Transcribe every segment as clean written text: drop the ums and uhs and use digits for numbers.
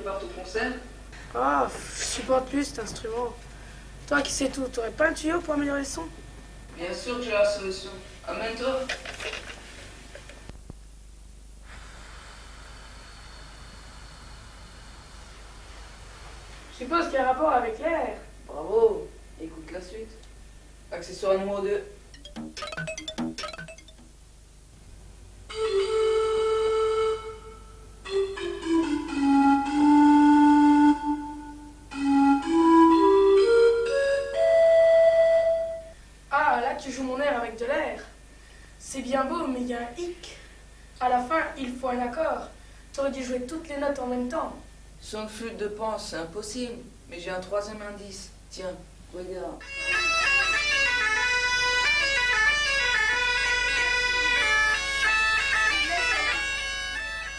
prépare ton concert. Ah, je supporte plus cet instrument. Toi qui sais tout, t'aurais pas un tuyau pour améliorer le son? Bien sûr que j'ai la solution. Amène-toi. Je suppose qu'il y a un rapport avec l'air. Bravo. Écoute la suite. Accessoire numéro 2. Ah, là tu joues mon air avec de l'air. C'est bien beau, mais il y a un hic. À la fin, il faut un accord. T'aurais dû jouer toutes les notes en même temps. Sur une flûte de pan, c'est impossible. Mais j'ai un troisième indice. Tiens, regarde.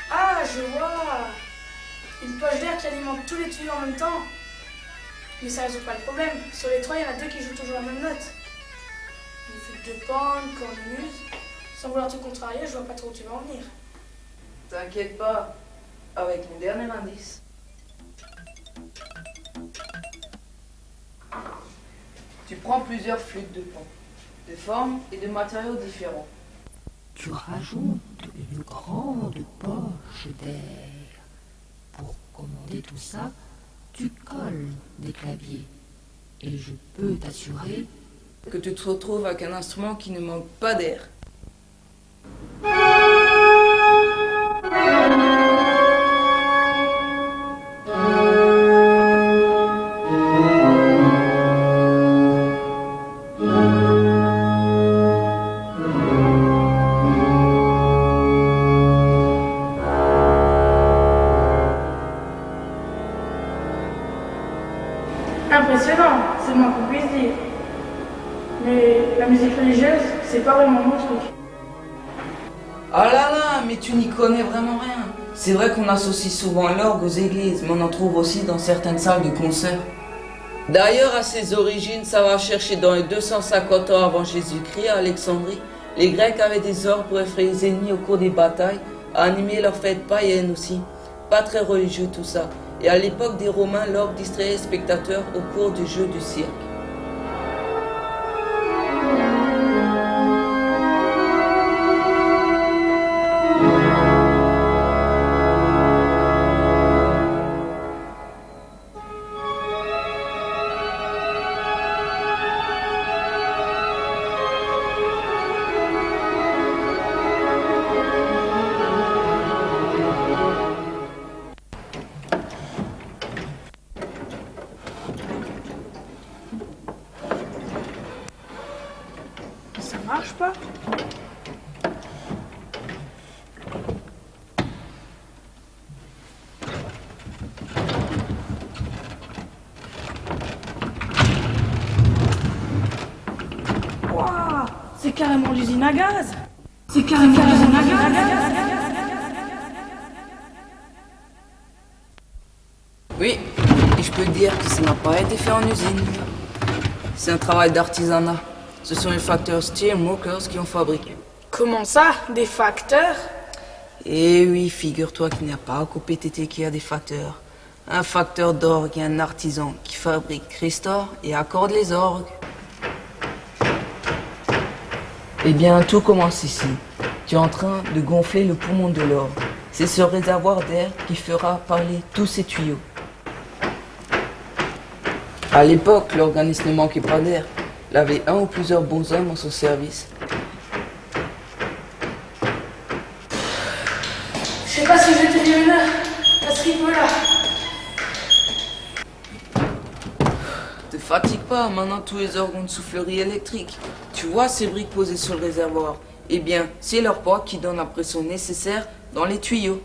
Ah, je vois. Une poche d'air qui alimente tous les tuyaux en même temps. Mais ça résout pas le problème. Sur les trois, il y en a deux qui jouent toujours la même note. Une flûte de pan, une cornemuse. Sans vouloir te contrarier, je vois pas trop où tu vas en venir. T'inquiète pas. Avec mon dernier indice. Tu prends plusieurs flûtes de pan, de formes et de matériaux différents. Tu rajoutes une grande poche d'air. Pour commander tout ça, tu colles des claviers. Et je peux t'assurer Que tu te retrouves avec un instrument qui ne manque pas d'air. Impressionnant, c'est le moins qu'on puisse dire. Mais la musique religieuse, c'est pas vraiment mon truc. Ah là là, mais tu n'y connais vraiment rien. C'est vrai qu'on associe souvent l'orgue aux églises, mais on en trouve aussi dans certaines salles de concert. D'ailleurs, à ses origines, ça va chercher dans les 250 ans avant Jésus-Christ à Alexandrie. Les Grecs avaient des orgues pour effrayer les ennemis au cours des batailles, à animer leurs fêtes païennes aussi. Pas très religieux tout ça. Et à l'époque des Romains, l'orgue distrayait les spectateurs au cours du jeu du cirque. Ça marche pas? Waouh! C'est carrément l'usine à gaz! C'est carrément l'usine à gaz! Oui, et je peux te dire que ça n'a pas été fait en usine. C'est un travail d'artisanat. Ce sont les facteurs Steelworkers qui ont fabriqué. Comment ça? Des facteurs? Eh oui, figure-toi qu'il n'y a pas qu'au PTT qui a des facteurs. Un facteur d'orgue est un artisan qui fabrique restaure et accorde les orgues. Eh bien, tout commence ici. Tu es en train de gonfler le poumon de l'orgue. C'est ce réservoir d'air qui fera parler tous ces tuyaux. À l'époque, l'organisme ne manquait pas d'air. Il avait un ou plusieurs bons hommes en son service. Je sais pas si je vais tenir une heure à ce rythme-là. Te fatigue pas, maintenant tous les orgues ont une soufflerie électrique. Tu vois ces briques posées sur le réservoir? Eh bien, c'est leur poids qui donne la pression nécessaire dans les tuyaux.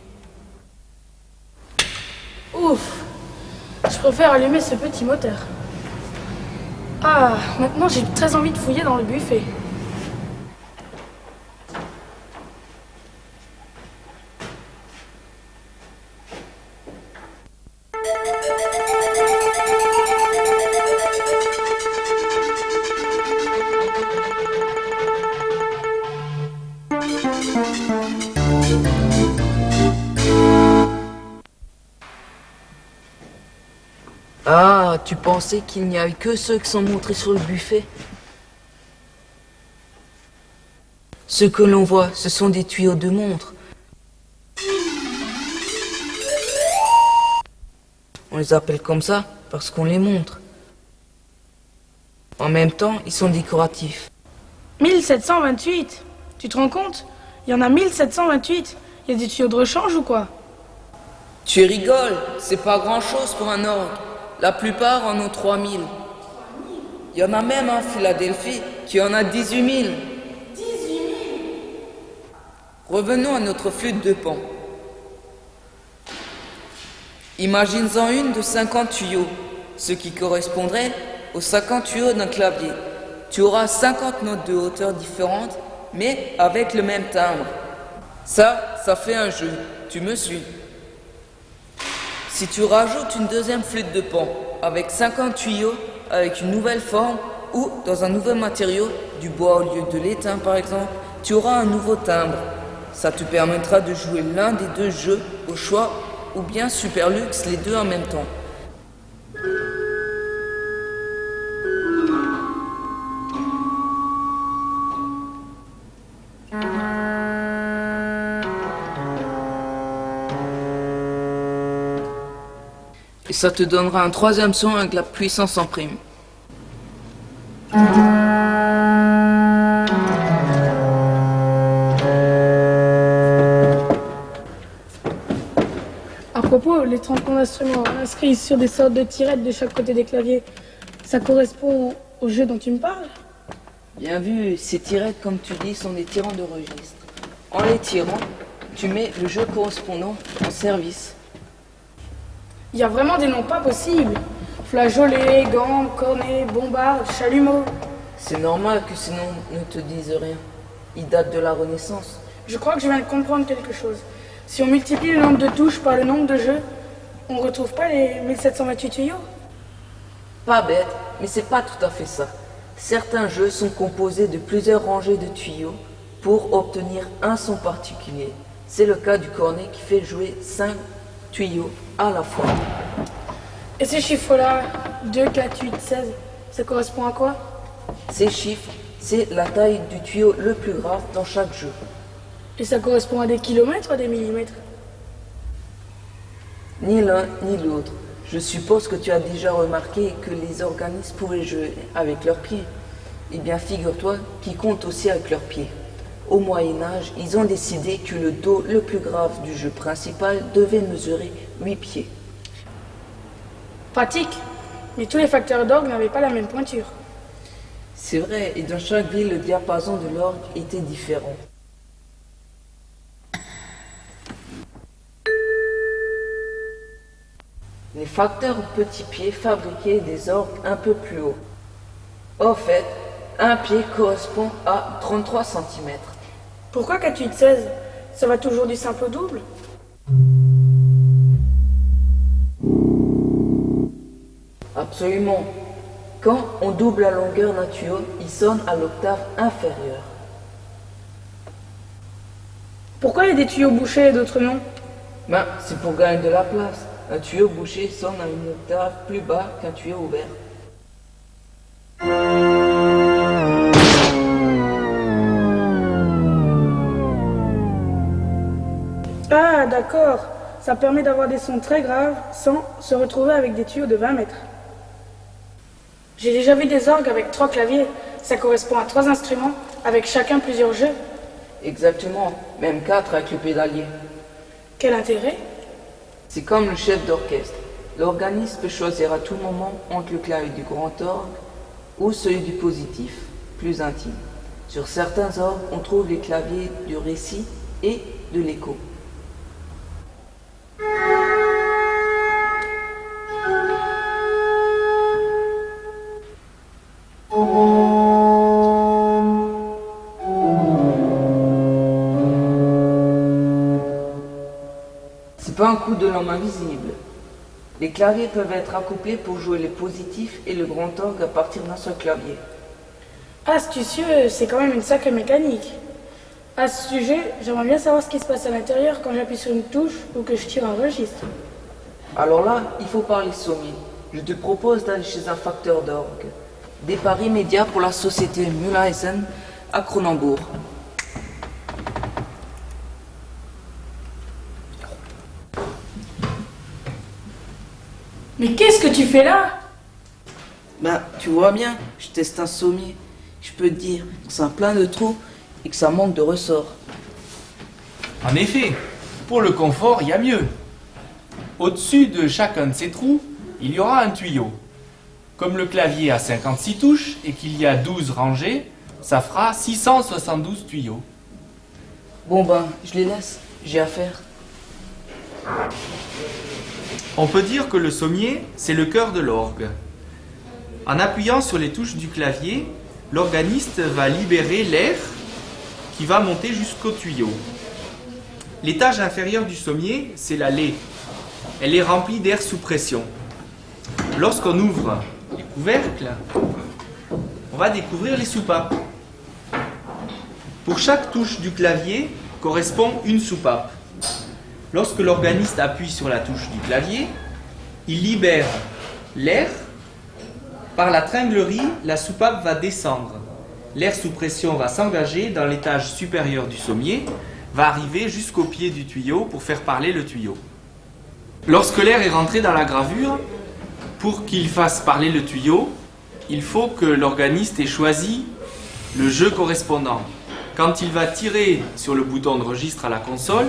Ouf! Je préfère allumer ce petit moteur. Ah, maintenant j'ai très envie de fouiller dans le buffet. Tu pensais qu'il n'y avait que ceux qui sont montrés sur le buffet? Ce que l'on voit, ce sont des tuyaux de montre. On les appelle comme ça parce qu'on les montre. En même temps, ils sont décoratifs. 1728. Tu te rends compte? Il y en a 1728. Il y a des tuyaux de rechange ou quoi? Tu rigoles, c'est pas grand-chose pour un orgue. La plupart en ont 3000. Il y en a même en Philadelphie qui en a 18 000. Revenons à notre flûte de Pan. Imagine-en une de 50 tuyaux, ce qui correspondrait aux 50 tuyaux d'un clavier. Tu auras 50 notes de hauteur différentes, mais avec le même timbre. Ça fait un jeu, tu me suis. Si tu rajoutes une deuxième flûte de Pan, avec 50 tuyaux, avec une nouvelle forme, ou dans un nouveau matériau, du bois au lieu de l'étain par exemple, tu auras un nouveau timbre. Ça te permettra de jouer l'un des deux jeux au choix, ou bien super luxe, les deux en même temps. Et ça te donnera un troisième son avec la puissance en prime. À propos, les 30 instruments inscrits sur des sortes de tirettes de chaque côté des claviers, ça correspond au jeu dont tu me parles? Bien vu, ces tirettes, comme tu dis, sont des tirants de registre. En les tirant, tu mets le jeu correspondant en service. Il y a vraiment des noms pas possibles. Flageolet, gambe, cornet, bombarde, chalumeau. C'est normal que ces noms ne te disent rien. Ils datent de la Renaissance. Je crois que je viens de comprendre quelque chose. Si on multiplie le nombre de touches par le nombre de jeux, on retrouve pas les 1728 tuyaux? Pas bête, mais c'est pas tout à fait ça. Certains jeux sont composés de plusieurs rangées de tuyaux pour obtenir un son particulier. C'est le cas du cornet qui fait jouer 5 tuyaux à la fois. Et ces chiffres-là, 2, 4, 8, 16, ça correspond à quoi? Ces chiffres, c'est la taille du tuyau le plus grave dans chaque jeu. Et ça correspond à des kilomètres ou à des millimètres? Ni l'un ni l'autre. Je suppose que tu as déjà remarqué que les organistes pouvaient jouer avec leurs pieds. Eh bien, figure-toi qu'ils comptent aussi avec leurs pieds. Au Moyen-Âge, ils ont décidé que le do le plus grave du jeu principal devait mesurer 8 pieds. Pratique. Mais tous les facteurs d'orgue n'avaient pas la même pointure. C'est vrai, et dans chaque ville, le diapason de l'orgue était différent. Les facteurs au petit pied fabriquaient des orgues un peu plus hauts. Au fait, un pied correspond à 33 cm. Pourquoi 4, 8, 16? Ça va toujours du simple au double? Absolument. Quand on double la longueur d'un tuyau, il sonne à l'octave inférieure. Pourquoi il y a des tuyaux bouchés et d'autres non? C'est pour gagner de la place. Un tuyau bouché sonne à une octave plus bas qu'un tuyau ouvert. Ah, d'accord. Ça permet d'avoir des sons très graves sans se retrouver avec des tuyaux de 20 mètres. J'ai déjà vu des orgues avec 3 claviers. Ça correspond à 3 instruments, avec chacun plusieurs jeux. Exactement, même 4 avec le pédalier. Quel intérêt? C'est comme le chef d'orchestre. L'organiste peut choisir à tout moment entre le clavier du grand orgue ou celui du positif, plus intime. Sur certains orgues, on trouve les claviers du récit et de l'écho. C'est pas un coup de l'homme invisible. Les claviers peuvent être accouplés pour jouer les positifs et le grand orgue à partir d'un seul clavier. Astucieux, c'est quand même une sacrée mécanique. À ce sujet, j'aimerais bien savoir ce qui se passe à l'intérieur quand j'appuie sur une touche ou que je tire un registre. Alors là, il faut parler sommier. je te propose d'aller chez un facteur d'orgue. Départ immédiat pour la société Mühlhausen à Cronenbourg. Mais qu'est-ce que tu fais là? Ben, tu vois bien, je teste un sommier. Je peux te dire que ça a plein de trous et que ça manque de ressorts. En effet, pour le confort, il y a mieux. Au-dessus de chacun de ces trous, il y aura un tuyau. Comme le clavier a 56 touches et qu'il y a 12 rangées, ça fera 672 tuyaux. Bon ben, je les laisse, j'ai affaire. On peut dire que le sommier, c'est le cœur de l'orgue. En appuyant sur les touches du clavier, l'organiste va libérer l'air qui va monter jusqu'au tuyau. L'étage inférieur du sommier, c'est la laie. Elle est remplie d'air sous pression. Lorsqu'on ouvre les couvercles, on va découvrir les soupapes. Pour chaque touche du clavier correspond une soupape. Lorsque l'organiste appuie sur la touche du clavier, il libère l'air. Par la tringlerie, la soupape va descendre. L'air sous pression va s'engager dans l'étage supérieur du sommier, va arriver jusqu'au pied du tuyau pour faire parler le tuyau. Lorsque l'air est rentré dans la gravure, pour qu'il fasse parler le tuyau, il faut que l'organiste ait choisi le jeu correspondant. Quand il va tirer sur le bouton de registre à la console,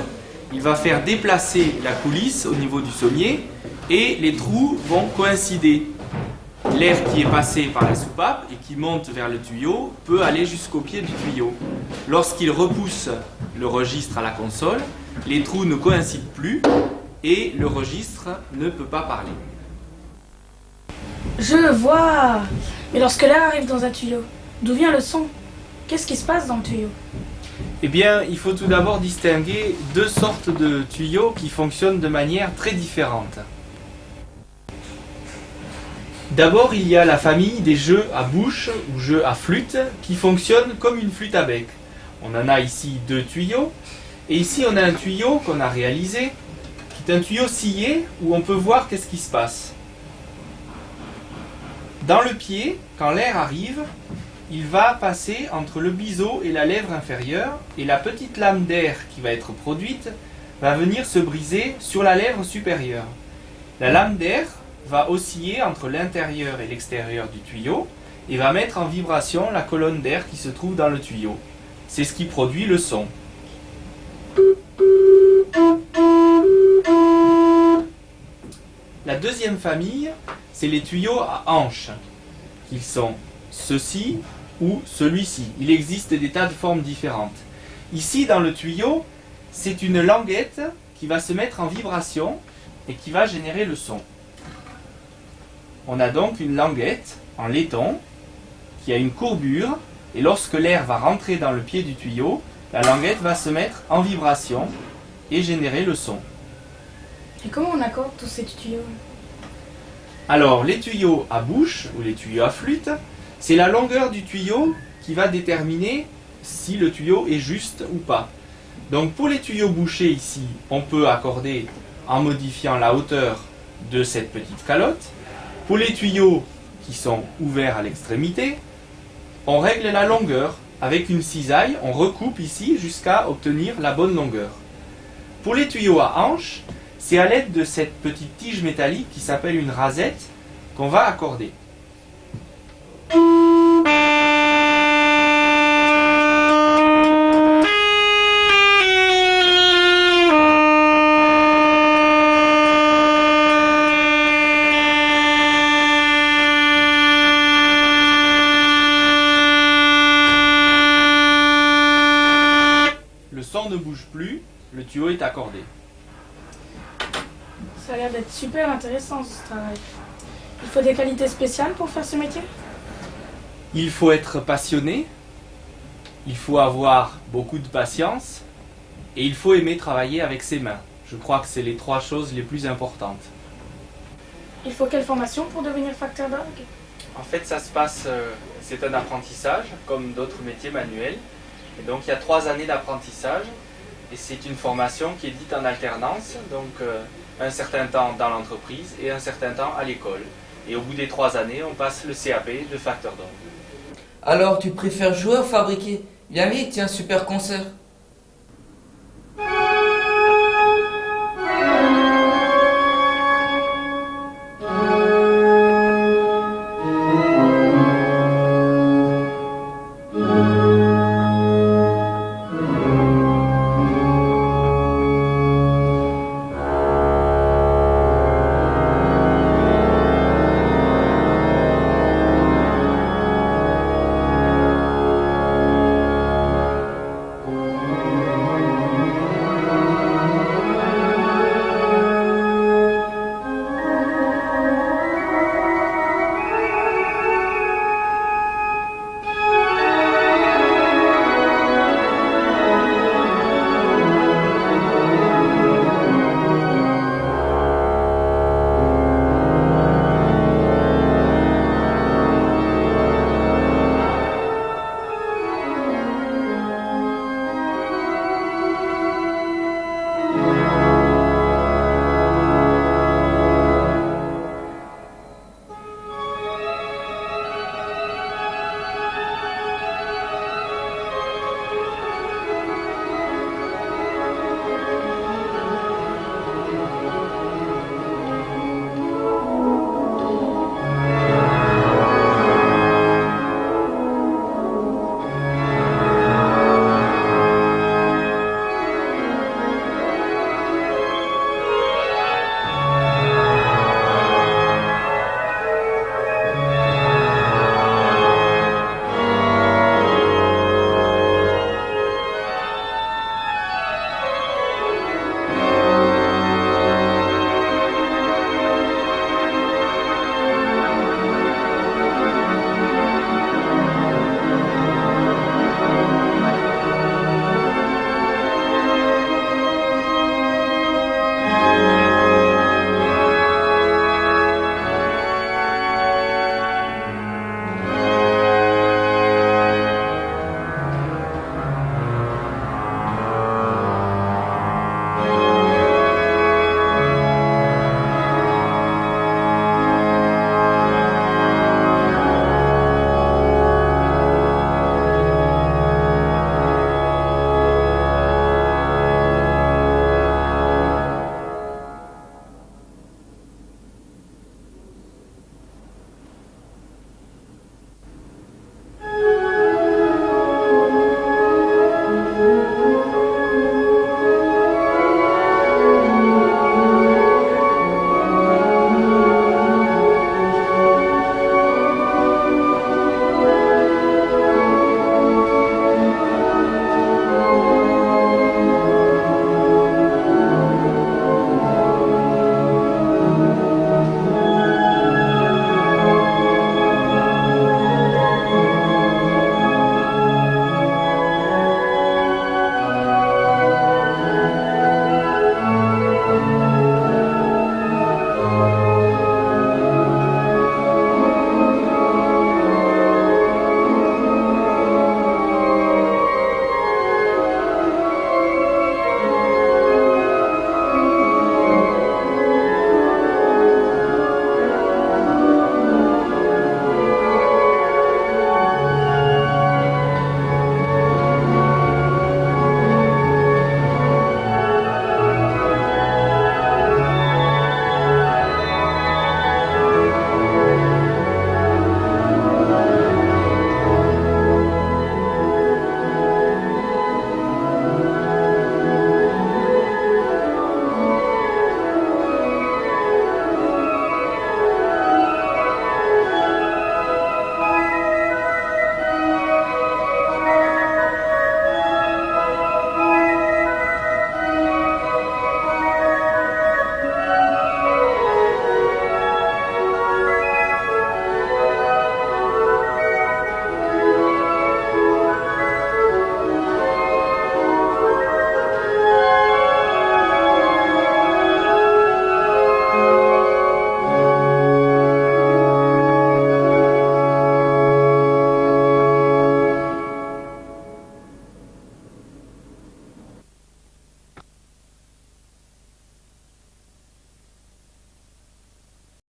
il va faire déplacer la coulisse au niveau du sommier et les trous vont coïncider. L'air qui est passé par la soupape et qui monte vers le tuyau peut aller jusqu'au pied du tuyau. Lorsqu'il repousse le registre à la console, les trous ne coïncident plus et le registre ne peut pas parler. Je vois. Mais lorsque l'air arrive dans un tuyau, d'où vient le son? Qu'est-ce qui se passe dans le tuyau? Eh bien, il faut tout d'abord distinguer deux sortes de tuyaux qui fonctionnent de manière très différente. D'abord, il y a la famille des jeux à bouche ou jeux à flûte qui fonctionnent comme une flûte à bec. On en a ici deux tuyaux et ici on a un tuyau qu'on a réalisé qui est un tuyau scié où on peut voir qu'est-ce qui se passe. Dans le pied, quand l'air arrive, il va passer entre le biseau et la lèvre inférieure et la petite lame d'air qui va être produite va venir se briser sur la lèvre supérieure. La lame d'air va osciller entre l'intérieur et l'extérieur du tuyau et va mettre en vibration la colonne d'air qui se trouve dans le tuyau. C'est ce qui produit le son. La deuxième famille, c'est les tuyaux à hanches. Ils sont ceux-ci ou celui-ci. Il existe des tas de formes différentes. Ici, dans le tuyau, c'est une languette qui va se mettre en vibration et qui va générer le son. On a donc une languette en laiton qui a une courbure et lorsque l'air va rentrer dans le pied du tuyau, la languette va se mettre en vibration et générer le son. Et comment on accorde tous ces tuyaux? Alors, les tuyaux à bouche ou les tuyaux à flûte, c'est la longueur du tuyau qui va déterminer si le tuyau est juste ou pas. Donc pour les tuyaux bouchés ici, on peut accorder en modifiant la hauteur de cette petite calotte. Pour les tuyaux qui sont ouverts à l'extrémité, on règle la longueur. Avec une cisaille, on recoupe ici jusqu'à obtenir la bonne longueur. Pour les tuyaux à hanches, c'est à l'aide de cette petite tige métallique qui s'appelle une rasette qu'on va accorder. Le son ne bouge plus, le tuyau est accordé. Ça a l'air d'être super intéressant ce travail. Il faut des qualités spéciales pour faire ce métier? Il faut être passionné, il faut avoir beaucoup de patience et il faut aimer travailler avec ses mains. Je crois que c'est les trois choses les plus importantes. Il faut quelle formation pour devenir facteur d'orgue? En fait, ça se passe, c'est un apprentissage comme d'autres métiers manuels. Et donc il y a 3 années d'apprentissage et c'est une formation qui est dite en alternance, donc un certain temps dans l'entreprise et un certain temps à l'école. Et au bout des 3 années, on passe le CAP de facteur d'orgue. Alors tu préfères jouer ou fabriquer? Viens vite, tiens, super concert.